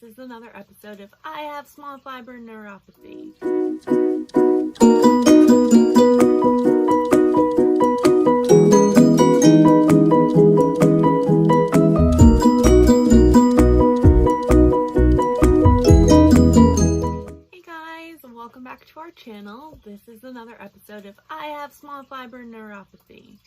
is another episode of I Have Small Fiber Neuropathy. Hey guys, welcome back to our channel. This is another episode of I Have Small Fiber Neuropathy.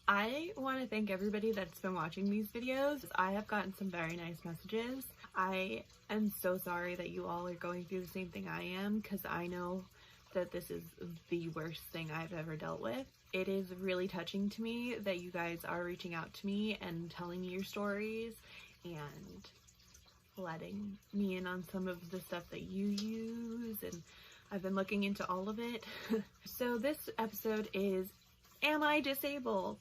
I want to thank everybody that's been watching these videos. I have gotten some very nice messages. I am so sorry that you all are going through the same thing I am, because I know that this is the worst thing I've ever dealt with. It is really touching to me that you guys are reaching out to me and telling me your stories and letting me in on some of the stuff that you use, and I've been looking into all of it. So this episode is, am I disabled?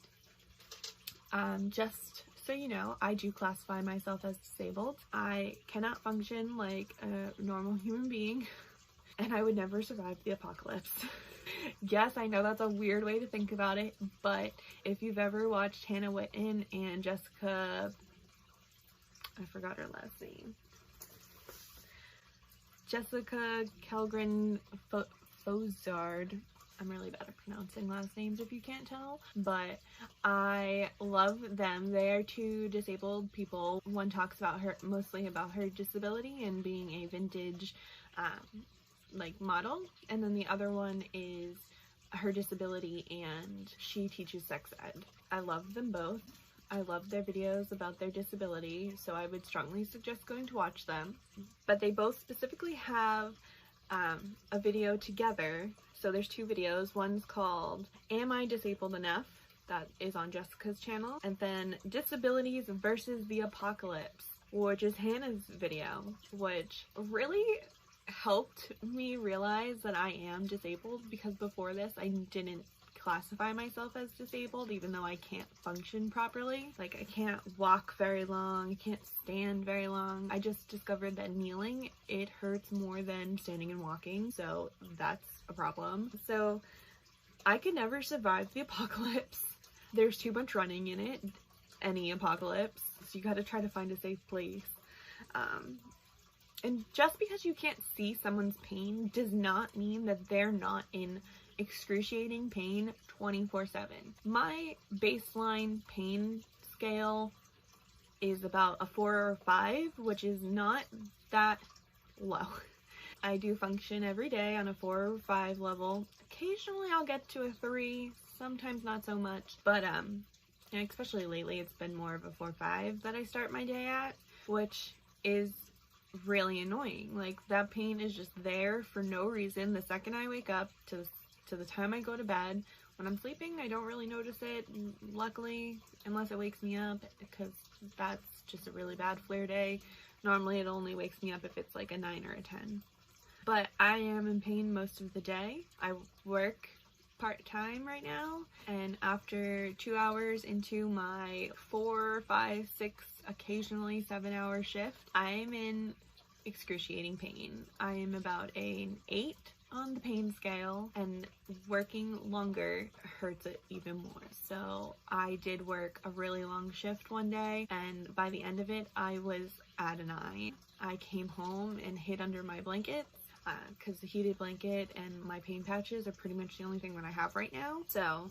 Just so you know, I do classify myself as disabled. I cannot function like a normal human being, and I would never survive the apocalypse. Yes, I know that's a weird way to think about it, but if you've ever watched Hannah Witten and Jessica, I forgot her last name, Jessica Kelgren Fozard. I'm really bad at pronouncing last names if you can't tell, but I love them. They are two disabled people. One talks about mostly about her disability and being a vintage like model, and then the other one is her disability and she teaches sex ed. I love them both. I love their videos about their disability, so I would strongly suggest going to watch them. But they both specifically have a video together. So there's two videos. One's called Am I Disabled Enough? That is on Jessica's channel. And then Disabilities versus the Apocalypse, which is Hannah's video, which really helped me realize that I am disabled, because before this I didn't classify myself as disabled, even though I can't function properly. Like, I can't walk very long, I can't stand very long. I just discovered that kneeling, it hurts more than standing and walking, so that's a problem. So I could never survive the apocalypse. There's too much running in it, any apocalypse, so you gotta try to find a safe place. And just because you can't see someone's pain does not mean that they're not in excruciating pain 24/7. My baseline pain scale is about a 4 or 5, which is not that low. I do function every day on a 4 or 5 level. Occasionally I'll get to a 3, sometimes not so much, but especially lately it's been more of a 4 or 5 that I start my day at, which is really annoying. Like, that pain is just there for no reason. The second I wake up to the time I go to bed. When I'm sleeping, I don't really notice it, luckily, unless it wakes me up, because that's just a really bad flare day. Normally it only wakes me up if it's like a 9 or a 10. But I am in pain most of the day. I work part-time right now, and after 2 hours into my 4, 5, 6, occasionally 7-hour shift, I am in excruciating pain. I am about an 8 on the pain scale, and working longer hurts it even more. So I did work a really long shift one day, and by the end of it I was at a 9. I came home and hid under my blanket, because the heated blanket and my pain patches are pretty much the only thing that I have right now. So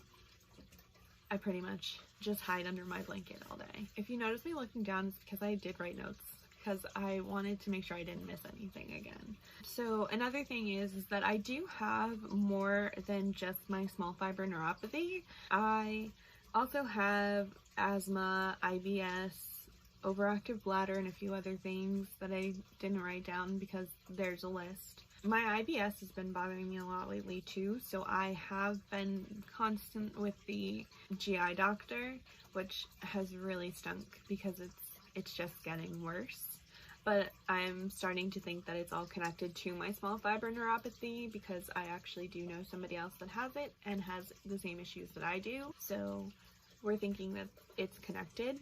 I pretty much just hide under my blanket all day. If you notice me looking down, it's because I did write notes, because I wanted to make sure I didn't miss anything again. So another thing is that I do have more than just my small fiber neuropathy. I also have asthma, IBS, overactive bladder, and a few other things that I didn't write down because there's a list. My IBS has been bothering me a lot lately too, so I have been constant with the GI doctor, which has really stunk because it's just getting worse. But I'm starting to think that it's all connected to my small fiber neuropathy, because I actually do know somebody else that has it and has the same issues that I do. So we're thinking that it's connected.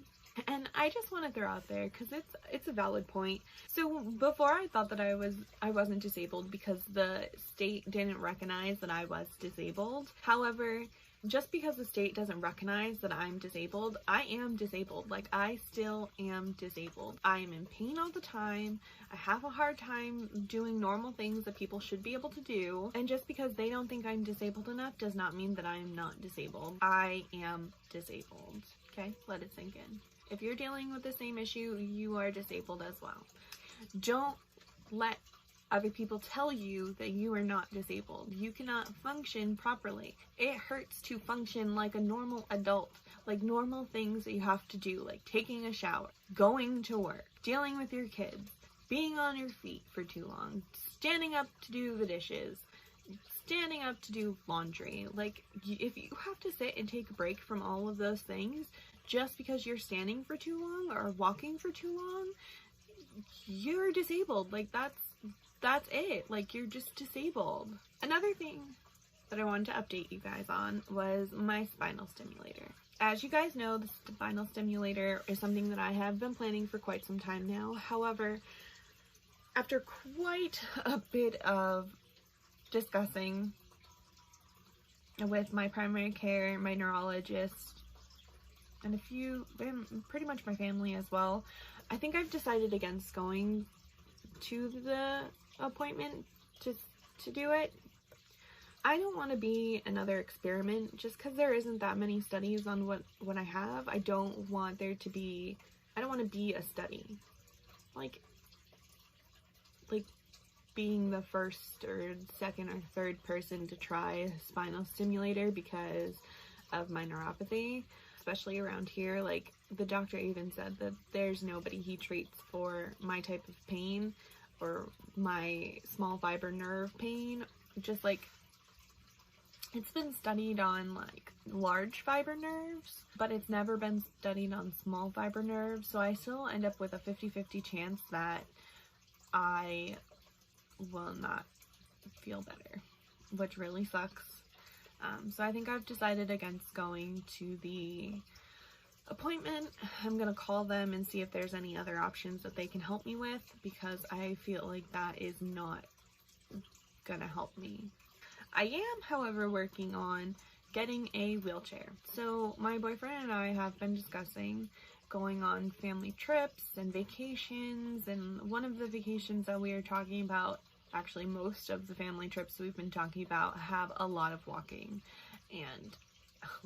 And I just want to throw out there, because it's a valid point. So before, I thought that I wasn't disabled because the state didn't recognize that I was disabled. However, just because the state doesn't recognize that I'm disabled, I am disabled. Like, I still am disabled. I am in pain all the time. I have a hard time doing normal things that people should be able to do. And just because they don't think I'm disabled enough does not mean that I am not disabled. I am disabled. Okay? Let it sink in. If you're dealing with the same issue, you are disabled as well. Don't let other people tell you that you are not disabled. You cannot function properly. It hurts to function like a normal adult, like normal things that you have to do, like taking a shower, going to work, dealing with your kids, being on your feet for too long, standing up to do the dishes, standing up to do laundry. Like, if you have to sit and take a break from all of those things just because you're standing for too long or walking for too long, you're disabled. Like, that's it. Like, you're just disabled. Another thing that I wanted to update you guys on was my spinal stimulator. As you guys know, the spinal stimulator is something that I have been planning for quite some time now. However, after quite a bit of discussing with my primary care, my neurologist, and pretty much my family as well, I think I've decided against going to the appointment to do it. I don't want to be another experiment just because there isn't that many studies on what I have. I don't want to be a study. Like being the first or second or third person to try a spinal stimulator because of my neuropathy, especially around here. Like, the doctor even said that there's nobody he treats for my type of pain or my small fiber nerve pain. Just like, it's been studied on like large fiber nerves, but it's never been studied on small fiber nerves. So I still end up with a 50-50 chance that I will not feel better, which really sucks. So I think I've decided against going to the appointment. I'm gonna call them and see if there's any other options that they can help me with, because I feel like that is not gonna help me. I am, however, working on getting a wheelchair. So my boyfriend and I have been discussing going on family trips and vacations, and one of the vacations that we are talking about, actually most of the family trips we've been talking about, have a lot of walking. And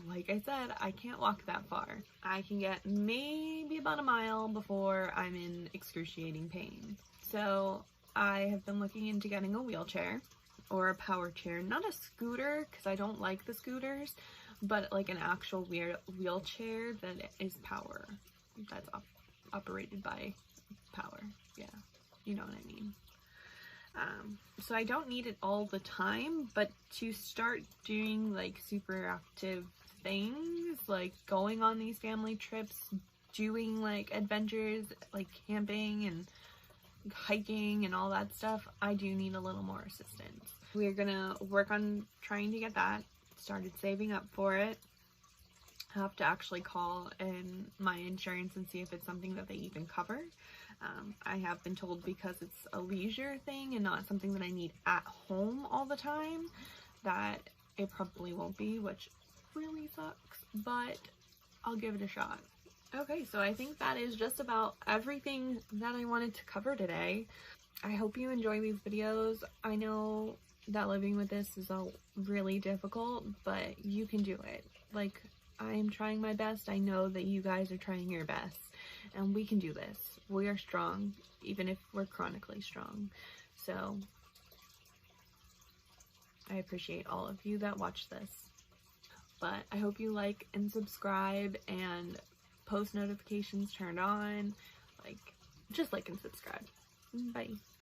like I said, I can't walk that far. I can get maybe about a mile before I'm in excruciating pain. So I have been looking into getting a wheelchair or a power chair. Not a scooter, because I don't like the scooters, but like an actual wheelchair that is power. That's operated by power. Yeah, you know what I mean. So I don't need it all the time, but to start doing like super active things, like going on these family trips, doing like adventures, like camping and hiking and all that stuff, I do need a little more assistance. We're gonna work on trying to get that, started saving up for it. I have to actually call in my insurance and see if it's something that they even cover. I have been told, because it's a leisure thing and not something that I need at home all the time, that it probably won't be, which really sucks, but I'll give it a shot. Okay, so I think that is just about everything that I wanted to cover today. I hope you enjoy these videos. I know that living with this is really difficult, but you can do it. Like, I'm trying my best. I know that you guys are trying your best, and we can do this. We are strong, even if we're chronically strong. So I appreciate all of you that watch this. But I hope you like and subscribe, and post notifications turned on. Like, just like and subscribe. Bye.